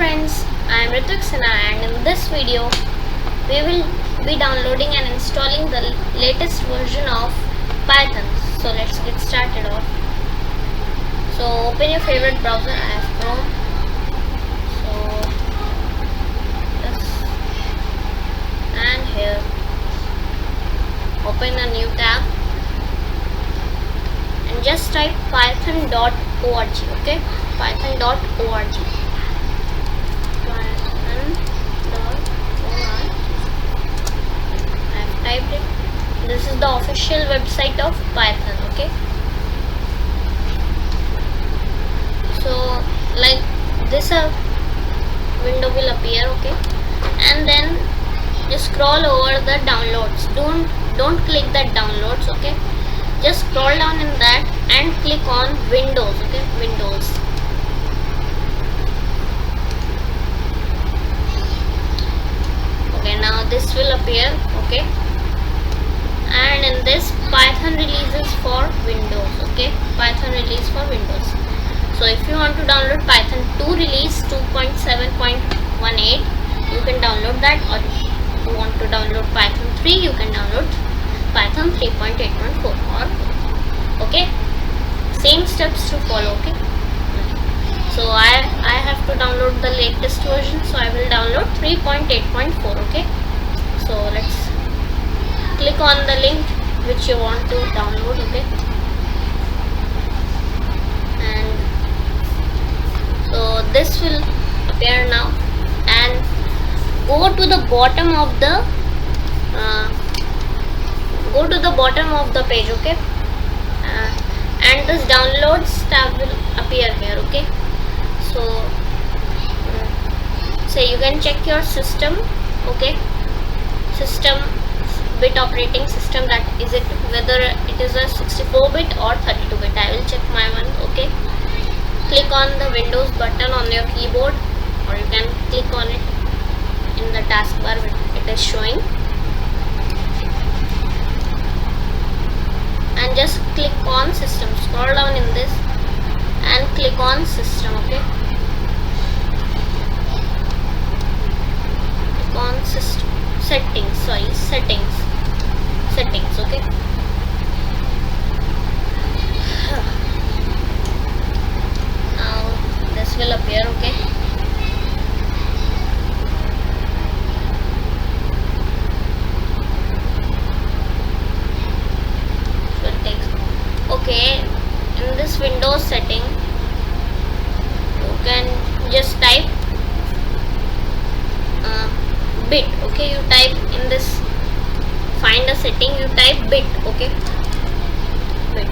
friends, I am Rituksana and in this video we will be downloading and installing the latest version of Python. So let's get started off. So open your favorite browser. I have Chrome. So this and here open a new tab and just type python.org. Okay, python.org. I've typed it. This is the official website of Python. Okay, so like this a window will appear. Okay, and then just scroll over the downloads. Don't click that downloads. Okay, just scroll down in that and click on Windows. Okay, Windows. Okay, now this will appear. Okay, and in this Python releases for Windows. Okay, Python release for Windows. So if you want to download Python 2 release 2.7.18, you can download that, or if you want to download Python 3, you can download Python 3.8.4. or okay, same steps to follow. Okay, so I have to download the latest version, so I will download 3.8.4. okay, so let's click on the link which you want to download. Okay, and so this will appear now, and go to the bottom of the page. Okay, and this downloads tab will appear here. Okay, so you can check your system. Okay, system bit operating system, that is it, whether it is a 64-bit or 32-bit. I will check my one. Okay, click on the Windows button on your keyboard, or you can click on it in the taskbar it is showing, and just click on system. Scroll down in this and click on system. Okay, click on system settings. Okay, now this will appear. Okay, okay, in this Windows setting you can just type bit. Okay, you type in this find a setting, you type bit. Okay, bit.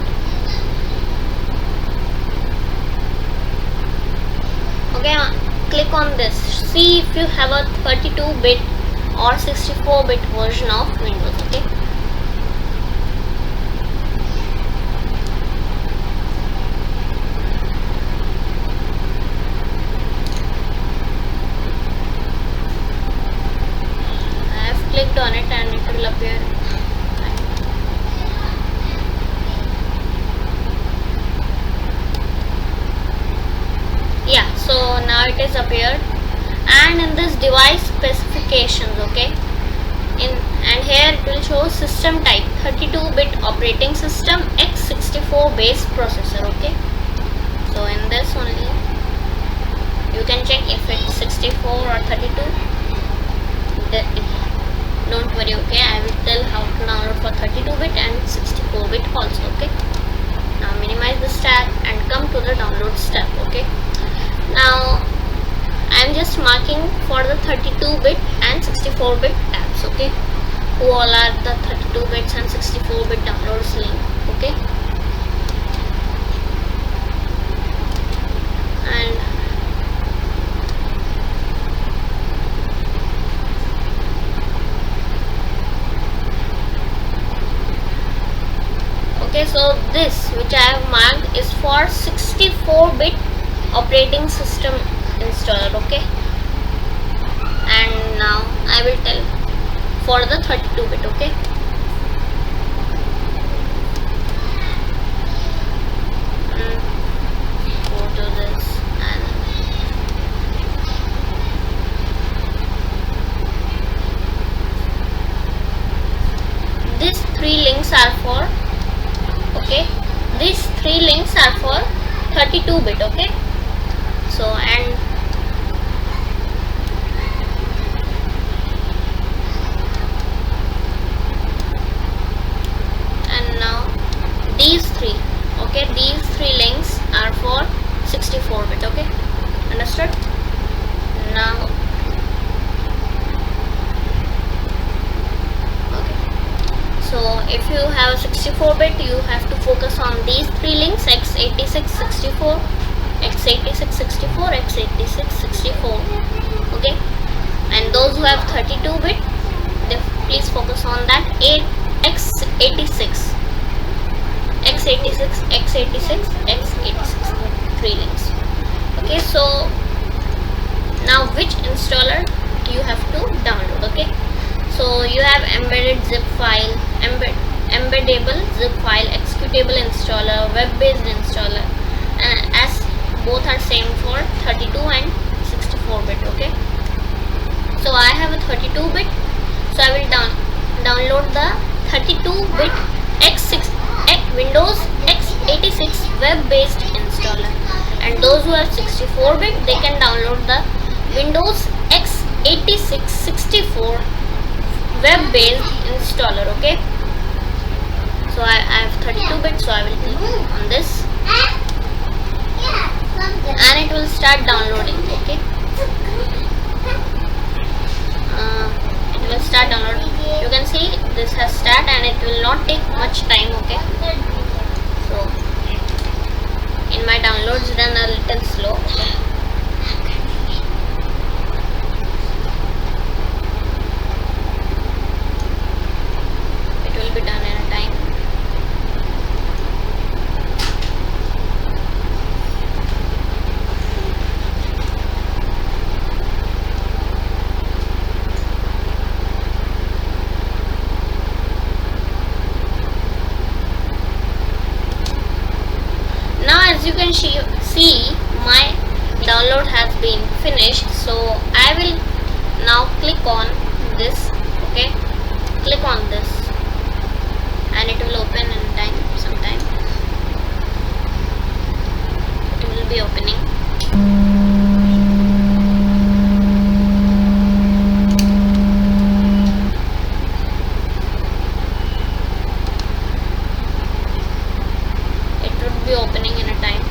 Okay, click on this. See if you have a 32-bit or 64-bit version of Windows. Okay, clicked on it and it will appear. Yeah, so now it is appeared, and in this device specifications. Okay, and here it will show system type 32-bit operating system x64 base processor. Okay, so in this only you can check if it's 64 or 32. Don't worry. Okay, I will tell how to download for 32-bit and 64-bit also. Okay, now minimize this tab and come to the downloads tab. Okay, now I am just marking for the 32-bit and 64-bit tabs. Okay, who all are the 32-bits and 64-bit downloads link. Okay, and okay, so this which I have marked is for 64-bit operating system installer. Okay, and now I will tell for the 32-bit. Okay, go to this and these three links are for 32-bit. Okay, so and now these three, okay, these three links are for 64-bit. okay, understood? Now so if you have 64-bit, you have to focus on these three links: x86 64, x86 64, x86 64. Okay, and those who have 32-bit, they please focus on that x86, x86, x86, x86, three links. Okay, so now which installer you have to download? Okay, so you have embedded zip file, embeddable zip file, executable installer, web-based installer, and as both are same for 32 and 64-bit. okay, so I have a 32-bit, so I will download the 32-bit Windows x86 web-based installer, and those who have 64-bit, they can download the Windows x86 64 web-based installer. okay, so I have 32-bit, so I will click on this and it will start downloading. okay, it will start downloading. You can see this has started and it will not take much time. okay, so in my downloads run a little slow. It will be done in a time. Now as you can see my download has been finished, so I will now click on this. okay, click on this and it will open in sometime. It will be opening. It would be opening in a time.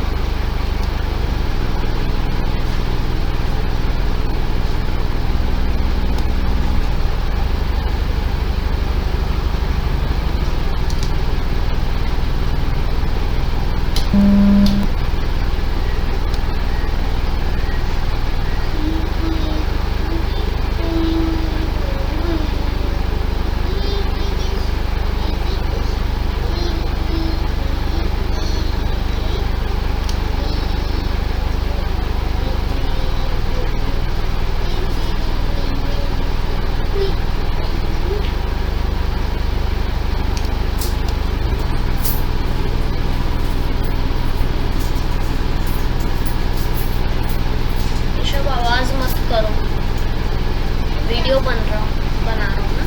आवाज मत करो, video बना रहा हूँ ना।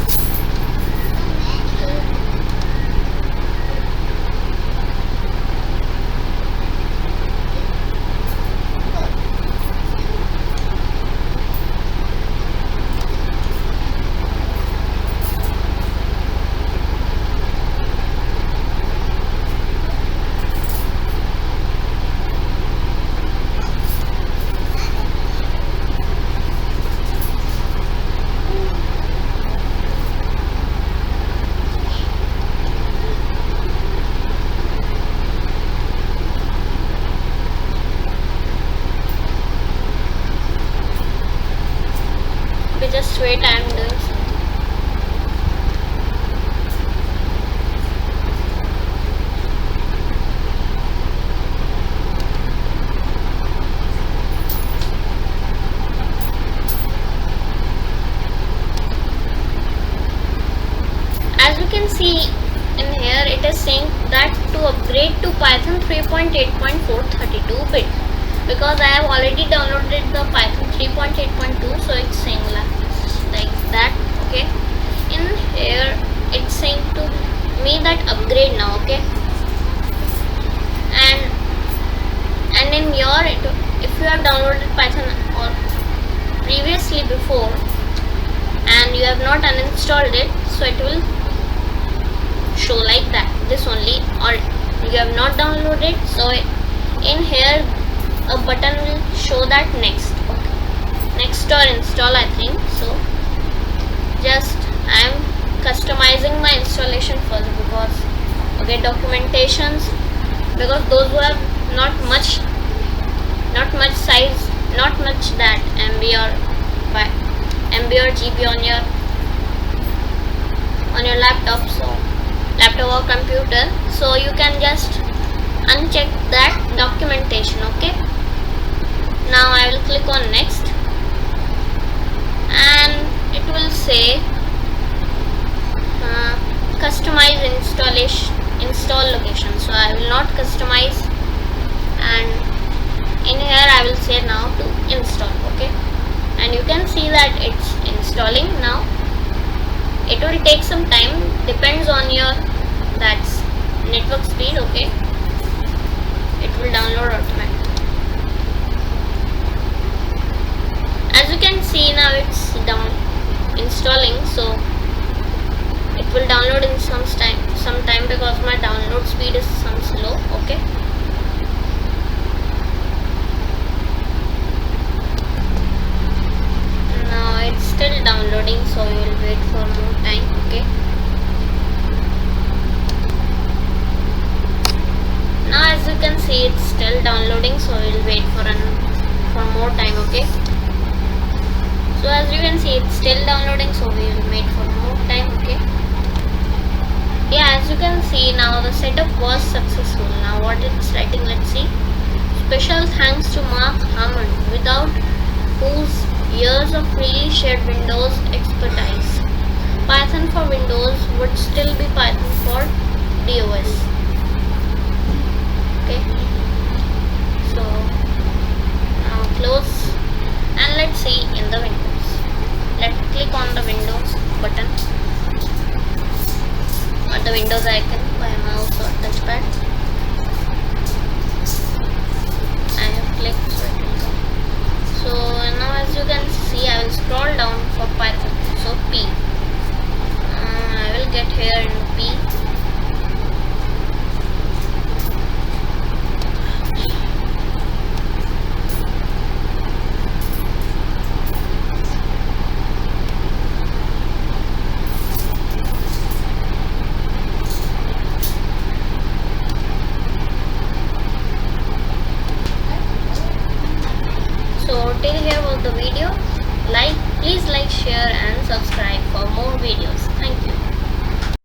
Just wait, I am doing something. As you can see in here, it is saying that to upgrade to Python 3.8.4 32-bit, because I have already downloaded the Python 3.8.2, so it's saying like that. Okay, in here it's saying to me that upgrade now. Okay, have downloaded Python or previously before and you have not uninstalled it, so it will show like that, this only. Or you have not downloaded, so in here a button will show that next. Okay, next or install, I think. So just I am customizing my installation first, because okay, documentations, because those who have not much size, not much that MB or GB on your laptop, so laptop or computer, so you can just uncheck that documentation. Okay, now I will click on next and it will say customize install location, so I will not customize, and in here I will say now to install. Okay, and you can see that it's installing now. It will take some time, depends on your network speed. Okay, it will download automatically. As you can see now, it's installing, so it will download in some time because my download speed is some slow. Okay, now it's still downloading, so we will wait for more time. Okay, now as you can see, it's still downloading, so we will wait for more time. Okay, so as you can see, it's still downloading, so we will wait for more time. Okay, yeah, as you can see now the setup was successful. Now what it's writing, let's see. Special thanks to Mark Hammond, without whose years of freely shared Windows expertise, Python for Windows would still be Python for DOS. Okay, so now close and let's see in the Windows. Let's click on the Windows button or the Windows icon by mouse or touchpad. I have clicked, so it will go. So now as you can see, I will scroll down for Python, so P. I will get here in P. So till here was the video. Please like, share and subscribe for more videos. Thank you.